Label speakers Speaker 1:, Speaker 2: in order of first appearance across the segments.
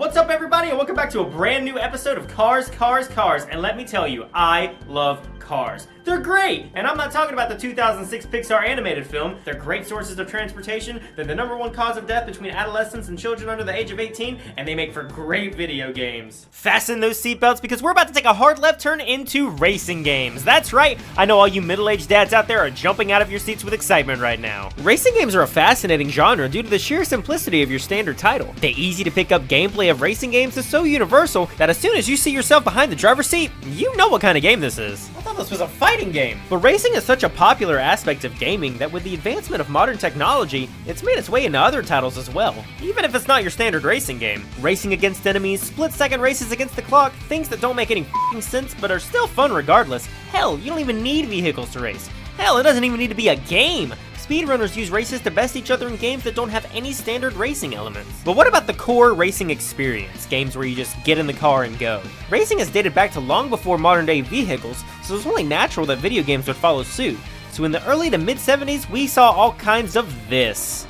Speaker 1: What's up, everybody, and welcome back to a brand new episode of Cars. And let me tell you, I love cars. They're great! And I'm not talking about the 2006 Pixar animated film. They're great sources of transportation. They're the #1 cause of death between adolescents and children under the age of 18, and they make for great video games. Fasten those seatbelts because we're about to take a hard left turn into racing games. That's right, I know all you middle-aged dads out there are jumping out of your seats with excitement right now. Racing games are a fascinating genre due to the sheer simplicity of your standard title. The easy to pick up gameplay of racing games is so universal that as soon as you see yourself behind the driver's seat, you know what kind of game this is. I thought this was a fighting game. But racing is such a popular aspect of gaming that with the advancement of modern technology, it's made its way into other titles as well, even if it's not your standard racing game. Racing against enemies, split-second races against the clock, things that don't make any f***ing sense but are still fun regardless. Hell, you don't even need vehicles to race. Hell, it doesn't even need to be a game. Speedrunners use races to best each other in games that don't have any standard racing elements. But what about the core racing experience? Games where you just get in the car and go. Racing has dated back to long before modern day vehicles, so it's only natural that video games would follow suit. So in the early to mid 70s, we saw all kinds of this.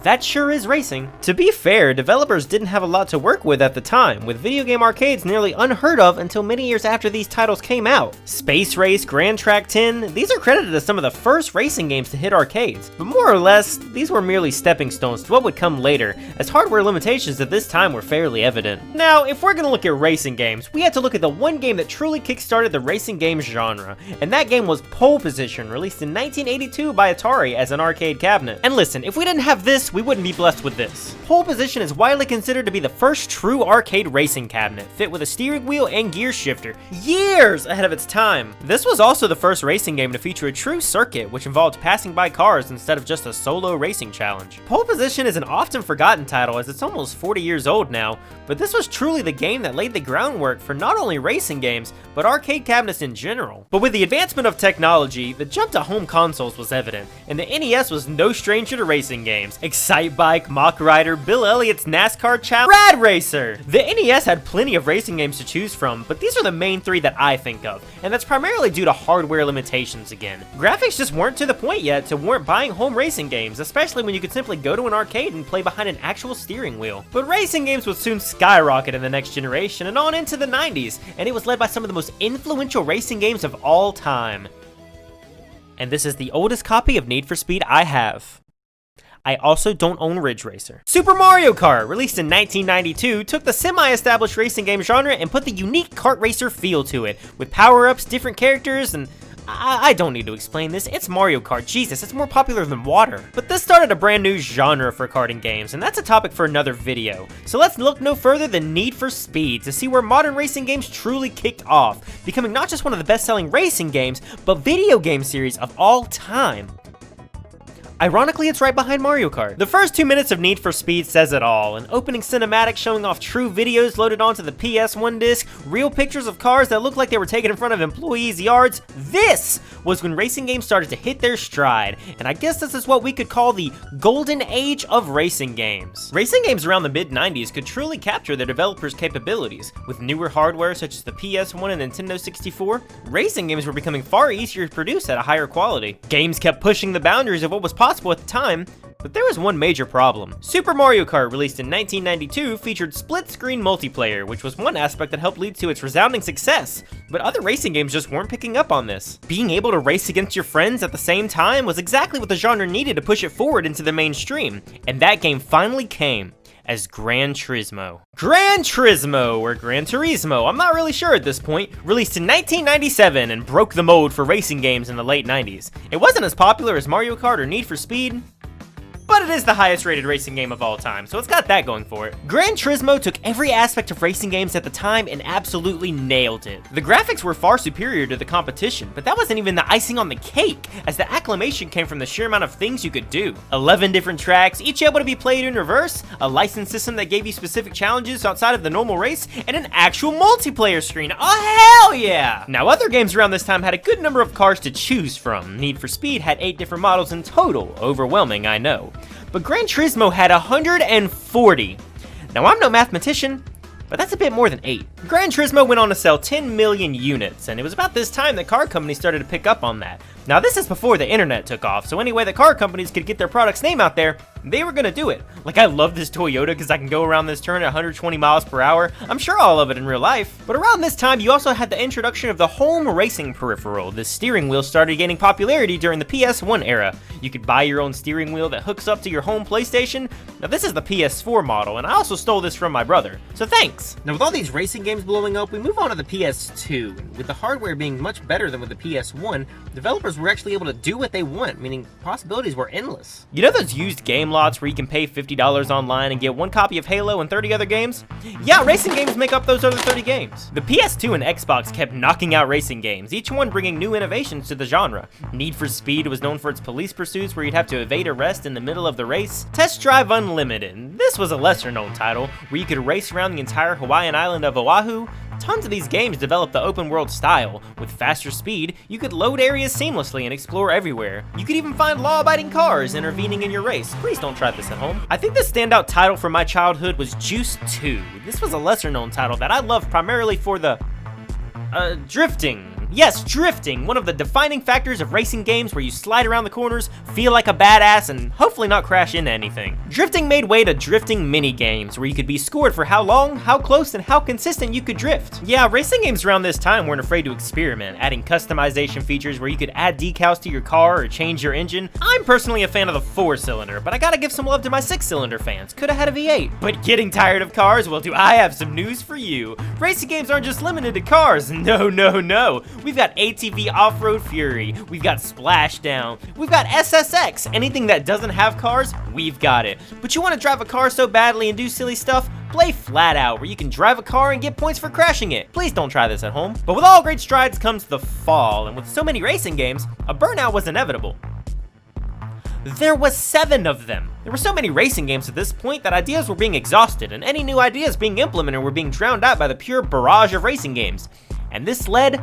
Speaker 1: That sure is racing. To be fair, developers didn't have a lot to work with at the time, with video game arcades nearly unheard of until many years after these titles came out. Space Race, Gran Track 10, these are credited as some of the first racing games to hit arcades, but more or less, these were merely stepping stones to what would come later, as hardware limitations at this time were fairly evident. Now, if we're gonna look at racing games, we have to look at the one game that truly kickstarted the racing games genre, and that game was Pole Position, released in 1982 by Atari as an arcade cabinet. And listen, if we didn't have this, we wouldn't be blessed with this. Pole Position is widely considered to be the first true arcade racing cabinet, fit with a steering wheel and gear shifter, years ahead of its time. This was also the first racing game to feature a true circuit, which involved passing by cars instead of just a solo racing challenge. Pole Position is an often forgotten title as it's almost 40 years old now, but this was truly the game that laid the groundwork for not only racing games, but arcade cabinets in general. But with the advancement of technology, the jump to home consoles was evident, and the NES was no stranger to racing games. Excitebike, Mach Rider, Bill Elliott's NASCAR Challenge, Rad Racer! The NES had plenty of racing games to choose from, but these are the main three that I think of, and that's primarily due to hardware limitations again. Graphics just weren't to the point yet to warrant buying home racing games, especially when you could simply go to an arcade and play behind an actual steering wheel. But racing games would soon skyrocket in the next generation and on into the 90s, and it was led by some of the most influential racing games of all time. And this is the oldest copy of Need for Speed I have. I also don't own Ridge Racer. Super Mario Kart, released in 1992, took the semi-established racing game genre and put the unique kart racer feel to it, with power-ups, different characters, and I don't need to explain this, it's Mario Kart, Jesus, it's more popular than water. But this started a brand new genre for karting games, and that's a topic for another video. So let's look no further than Need for Speed to see where modern racing games truly kicked off, becoming not just one of the best-selling racing games, but video game series of all time. Ironically, it's right behind Mario Kart. The first 2 minutes of Need for Speed says it all. An opening cinematic showing off true videos loaded onto the PS1 disc, real pictures of cars that looked like they were taken in front of employees' yards. This was when racing games started to hit their stride, and I guess this is what we could call the golden age of racing games. Racing games around the mid-90s could truly capture their developers' capabilities. With newer hardware such as the PS1 and Nintendo 64, racing games were becoming far easier to produce at a higher quality. Games kept pushing the boundaries of what was possible at the time, but there was one major problem. Super Mario Kart, released in 1992, featured split-screen multiplayer, which was one aspect that helped lead to its resounding success, but other racing games just weren't picking up on this. Being able to race against your friends at the same time was exactly what the genre needed to push it forward into the mainstream, and that game finally came as Gran Turismo. Gran Turismo, or Gran Turismo, I'm not really sure at this point, released in 1997 and broke the mold for racing games in the late 90s. It wasn't as popular as Mario Kart or Need for Speed, but it is the highest rated racing game of all time, so it's got that going for it. Gran Turismo took every aspect of racing games at the time and absolutely nailed it. The graphics were far superior to the competition, but that wasn't even the icing on the cake, as the acclamation came from the sheer amount of things you could do. 11 different tracks, each able to be played in reverse, a license system that gave you specific challenges outside of the normal race, and an actual multiplayer screen. Oh hell yeah! Now other games around this time had a good number of cars to choose from. Need for Speed had 8 different models in total, overwhelming I know. But Gran Turismo had 140. Now I'm no mathematician, but that's a bit more than 8. Gran Turismo went on to sell 10 million units, and it was about this time that car companies started to pick up on that. Now this is before the internet took off, so any way that car companies could get their product's name out there, they were gonna do it. Like, I love this Toyota because I can go around this turn at 120 miles per hour. I'm sure I'll love it in real life. But around this time, you also had the introduction of the home racing peripheral. The steering wheel started gaining popularity during the PS1 era. You could buy your own steering wheel that hooks up to your home PlayStation. Now, this is the PS4 model, and I also stole this from my brother, so thanks. Now, with all these racing games blowing up, we move on to the PS2. And with the hardware being much better than with the PS1, developers were actually able to do what they want, meaning possibilities were endless. You know those used game lots where you can pay $50 online and get one copy of Halo and 30 other games? Yeah, racing games make up those other 30 games. The PS2 and Xbox kept knocking out racing games, each one bringing new innovations to the genre. Need for Speed was known for its police pursuits where you'd have to evade arrest in the middle of the race. Test Drive Unlimited. This was a lesser known title where you could race around the entire Hawaiian island of Oahu. Tons of these games developed the open world style. With faster speed, you could load areas seamlessly and explore everywhere. You could even find law-abiding cars intervening in your race. Please don't try this at home. I think the standout title from my childhood was Juice 2. This was a lesser known title that I loved primarily for the drifting. Yes, drifting, one of the defining factors of racing games where you slide around the corners, feel like a badass, and hopefully not crash into anything. Drifting made way to drifting mini-games where you could be scored for how long, how close, and how consistent you could drift. Yeah, racing games around this time weren't afraid to experiment, adding customization features where you could add decals to your car or change your engine. I'm personally a fan of the 4-cylinder, but I gotta give some love to my 6-cylinder fans. Could've had a V8. But getting tired of cars? Well, do I have some news for you. Racing games aren't just limited to cars. No, no, no. We've got ATV Off-Road Fury, we've got Splashdown, we've got SSX. Anything that doesn't have cars, we've got it. But you want to drive a car so badly and do silly stuff? Play Flat Out, where you can drive a car and get points for crashing it. Please don't try this at home. But with all great strides comes the fall, and with so many racing games, a burnout was inevitable. There was 7 of them. There were so many racing games at this point that ideas were being exhausted, and any new ideas being implemented were being drowned out by the pure barrage of racing games. And this led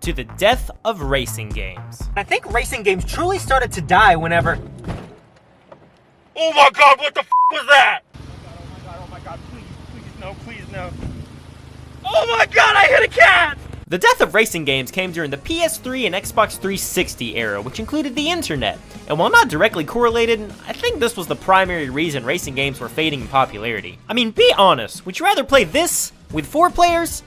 Speaker 1: to the death of racing games. I think racing games truly started to die whenever... Oh my god, what the f was that? Oh my god, please no. Oh my god, I hit a cat! The death of racing games came during the PS3 and Xbox 360 era, which included the internet. And while not directly correlated, I think this was the primary reason racing games were fading in popularity. I mean, be honest, would you rather play this with 4 players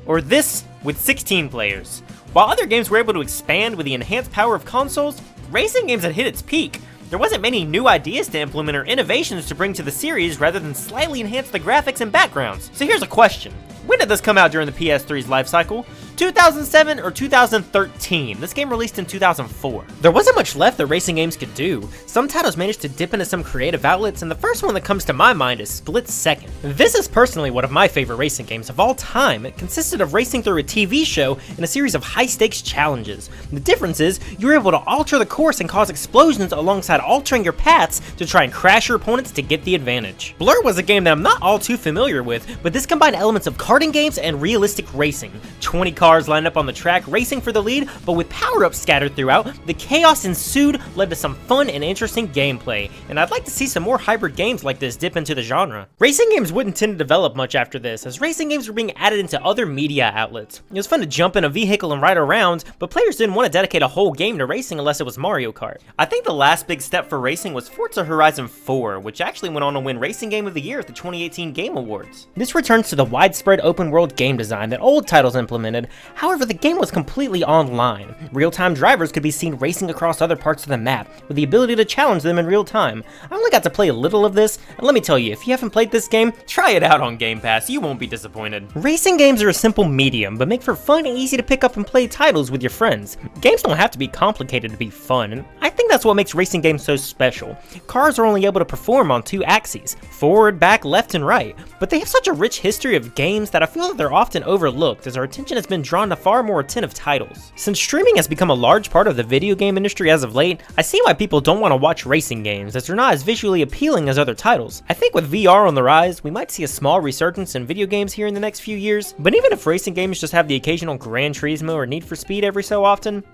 Speaker 1: or this with 16 players? While other games were able to expand with the enhanced power of consoles, racing games had hit its peak. There wasn't many new ideas to implement or innovations to bring to the series rather than slightly enhance the graphics and backgrounds. So here's a question. When did this come out during the PS3's life cycle? 2007 or 2013? This game released in 2004. There wasn't much left that racing games could do. Some titles managed to dip into some creative outlets, and the first one that comes to my mind is Split Second. This is personally one of my favorite racing games of all time. It consisted of racing through a TV show and a series of high-stakes challenges. The difference is, you were able to alter the course and cause explosions alongside altering your paths to try and crash your opponents to get the advantage. Blur was a game that I'm not all too familiar with, but this combined elements of karting games and realistic racing. 20 cars lined up on the track racing for the lead, but with power-ups scattered throughout, the chaos ensued led to some fun and interesting gameplay, and I'd like to see some more hybrid games like this dip into the genre. Racing games wouldn't tend to develop much after this, as racing games were being added into other media outlets. It was fun to jump in a vehicle and ride around, but players didn't want to dedicate a whole game to racing unless it was Mario Kart. I think the last big step for racing was Forza Horizon 4, which actually went on to win Racing Game of the Year at the 2018 Game Awards. This returns to the widespread open-world game design that old titles implemented. However, the game was completely online. Real-time drivers could be seen racing across other parts of the map, with the ability to challenge them in real time. I only got to play a little of this, and let me tell you, if you haven't played this game, try it out on Game Pass, you won't be disappointed. Racing games are a simple medium, but make for fun and easy to pick up and play titles with your friends. Games don't have to be complicated to be fun, and I think that's what makes racing games so special. Cars are only able to perform on 2 axes, forward, back, left, and right, but they have such a rich history of games that I feel that they're often overlooked as our attention has been drawn to far more attentive titles. Since streaming has become a large part of the video game industry as of late, I see why people don't want to watch racing games, as they're not as visually appealing as other titles. I think with VR on the rise, we might see a small resurgence in video games here in the next few years, but even if racing games just have the occasional Gran Turismo or Need for Speed every so often,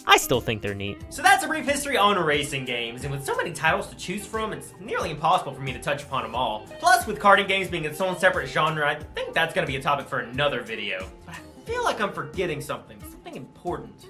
Speaker 1: I still think they're neat. So that's a brief history on racing games, and with so many titles to choose from, it's nearly impossible for me to touch upon them all. Plus, with karting games being its own separate genre, I think that's gonna be a topic for another video. But I feel like I'm forgetting something important.